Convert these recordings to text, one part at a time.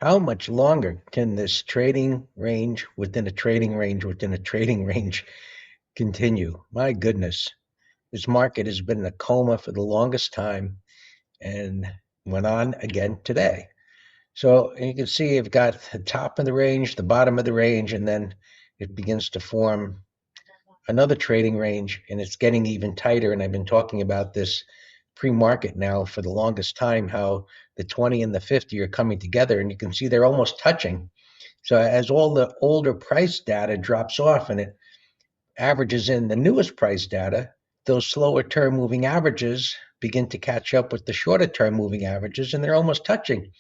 How much longer can this trading range within a trading range within a trading range continue? My goodness, this market has been in a coma for the longest time and went on again today. So you can see you've got the top of the range, the bottom of the range, and then it begins to form another trading range, and it's getting even tighter. And I've been talking about this pre-market now for the longest time, how the 20 and the 50 are coming together, and you can see they're almost touching. So as all the older price data drops off and it averages in the newest price data, those slower term moving averages begin to catch up with the shorter term moving averages, and they're almost touching.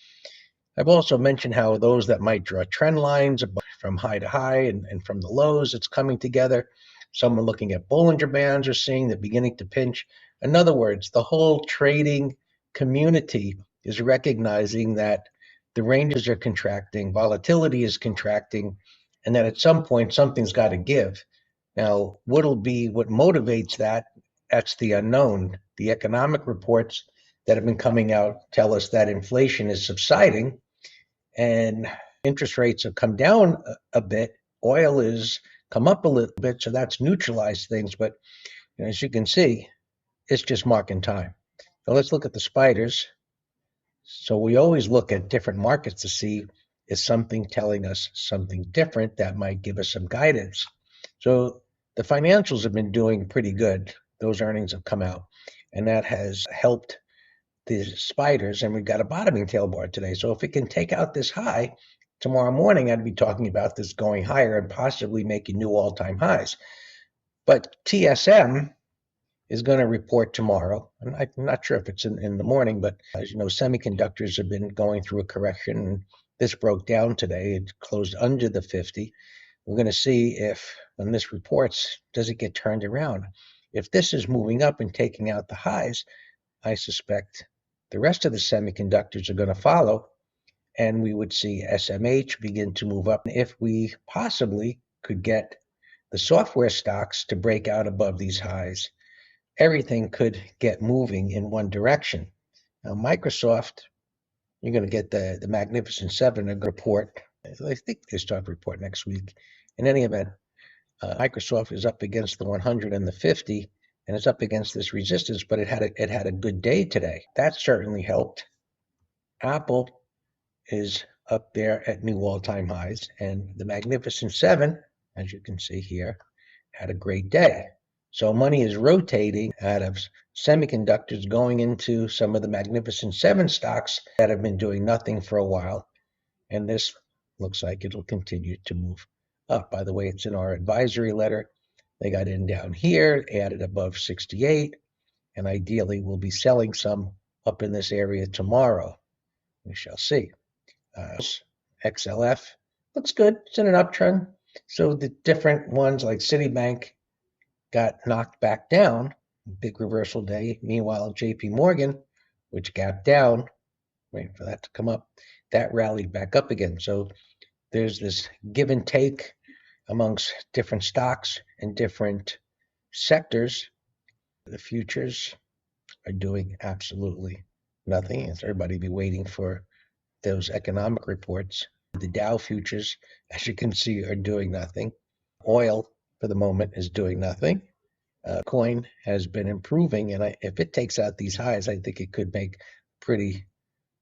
I've also mentioned how those that might draw trend lines from high to high and from the lows, it's coming together. Someone looking at Bollinger Bands are seeing they're beginning to pinch. In other words, the whole trading community is recognizing that the ranges are contracting, volatility is contracting, and that at some point something's got to give. Now, what'll be what motivates that? That's the unknown. The economic reports that have been coming out tell us that inflation is subsiding and interest rates have come down a bit. Oil has come up a little bit, so that's neutralized things. But as you can see, it's just marking time. So let's look at the spiders. So we always look at different markets to see is something telling us something different that might give us some guidance. So the financials have been doing pretty good. Those earnings have come out, and that has helped the spiders, and we've got a bottoming tail bar today. So if it can take out this high, tomorrow morning I'd be talking about this going higher and possibly making new all-time highs. But TSM is going to report tomorrow. And I'm not sure if it's in the morning, but as you know, semiconductors have been going through a correction. And this broke down today. It closed under the 50. We're going to see if, when this reports, does it get turned around? If this is moving up and taking out the highs, I suspect the rest of the semiconductors are going to follow, and we would see SMH begin to move up. If we possibly could get the software stocks to break out above these highs, everything could get moving in one direction. Now, Microsoft, you're going to get the Magnificent Seven report. I think they start report next week. In any event, Microsoft is up against the 100 and the 50, and it's up against this resistance, but it had a good day today. That certainly helped. Apple is up there at new all-time highs, and the Magnificent Seven, as you can see here, had a great day. So money is rotating out of semiconductors going into some of the Magnificent Seven stocks that have been doing nothing for a while, and this looks like it'll continue to move up. By the way, it's in our advisory letter. They got in down here, added above 68, and ideally we'll be selling some up in this area tomorrow. We shall see. XLF looks good. It's in an uptrend. So the different ones like Citibank got knocked back down, big reversal day. Meanwhile, JP Morgan, which gapped down, waiting for that to come up, that rallied back up again. So there's this give and take amongst different stocks and different sectors. The futures are doing absolutely nothing, as everybody be waiting for those economic reports. The Dow futures, as you can see, are doing nothing. Oil, for the moment, is doing nothing. Coin has been improving, and if it takes out these highs, I think it could make pretty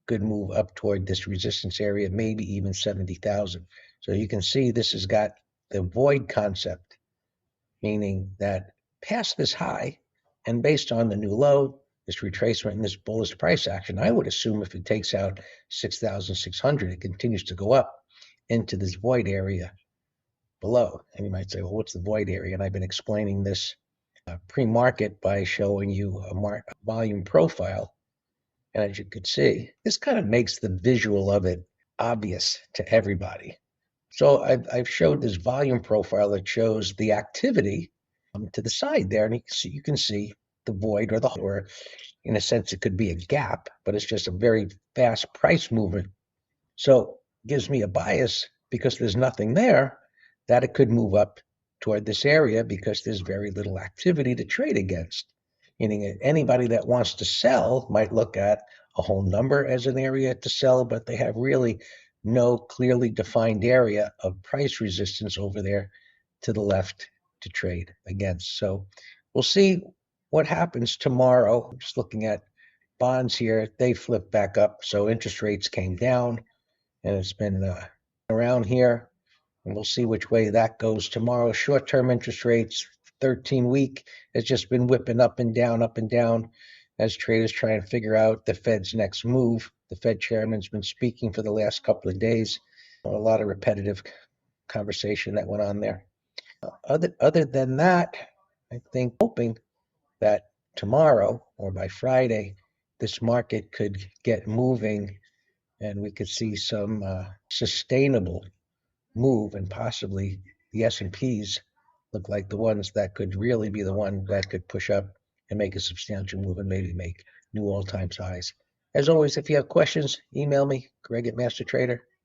good move up toward this resistance area, maybe even 70,000. So you can see this has got the void concept, meaning that past this high, and based on the new low, this retracement and this bullish price action, I would assume if it takes out 6,600, it continues to go up into this void area below. And you might say, well, what's the void area? And I've been explaining this pre-market by showing you a volume profile. And as you could see, this kind of makes the visual of it obvious to everybody. So I've showed this volume profile that shows the activity to the side there, and you can see the void or in a sense it could be a gap, but it's just a very fast price movement. So it gives me a bias because there's nothing there that it could move up toward this area because there's very little activity to trade against. Meaning anybody that wants to sell might look at a whole number as an area to sell, but they have really no clearly defined area of price resistance over there to the left to trade against. So we'll see what happens tomorrow. I'm just looking at bonds here. They flipped back up. So interest rates came down and it's been around here. And we'll see which way that goes tomorrow. Short-term interest rates, 13-week, has just been whipping up and down as traders try and figure out the Fed's next move. The Fed chairman's been speaking for the last couple of days. A lot of repetitive conversation that went on there. Other than that, I think hoping that tomorrow or by Friday, this market could get moving and we could see some sustainable move, and possibly the S&Ps look like the ones that could really be the one that could push up and make a substantial move and maybe make new all-time highs. As always, if you have questions, email me, Greg at Master Trader.